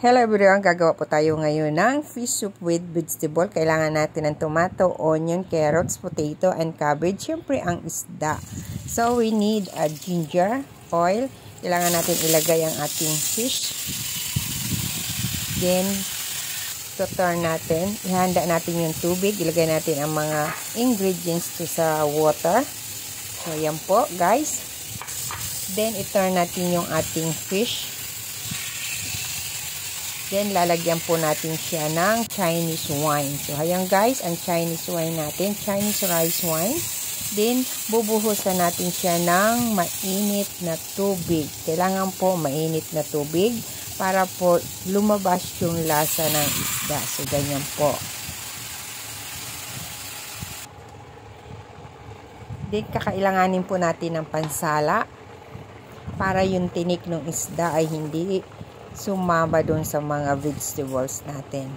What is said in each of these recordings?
Hello everyone, gagawa po tayo ngayon ng fish soup with vegetable. Kailangan natin ng tomato, onion, carrots, potato, and cabbage. Siyempre ang isda. So we need a ginger, oil. Kailangan natin ilagay ang ating fish. Then, turn natin. Ihanda natin yung tubig. Ilagay natin ang mga ingredients to sa water. So yan po guys. Then, i-turn natin yung ating fish. Then, lalagyan po natin siya ng Chinese wine. So, ayan guys, ang Chinese wine natin, Chinese rice wine. Then, bubuhusan natin siya ng mainit na tubig. Kailangan po mainit na tubig para po lumabas yung lasa ng isda. So, ganyan po. Then, kakailanganin po natin ng pansala para yung tinik ng isda ay hindi sumama doon sa mga vegetables natin.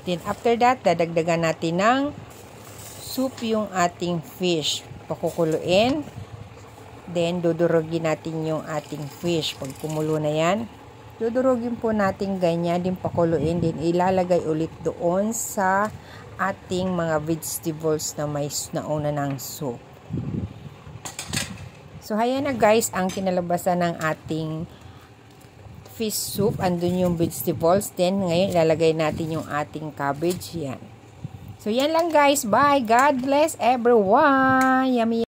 Then after that, dadagdagan natin ng soup yung ating fish. Pakukuluin. Then dudurugin natin yung ating fish. Pag kumulo na yan, dudurugin po natin ganyan, din pakuluin. Then ilalagay ulit doon sa ating mga vegetables na may nauna ng soup. So ayan na guys, ang kinalabasan ng ating fish soup. Andun yung vegetables. Then, ngayon, ilalagay natin yung ating cabbage. Yan. So, yan lang guys. Bye. God bless everyone. Yummy.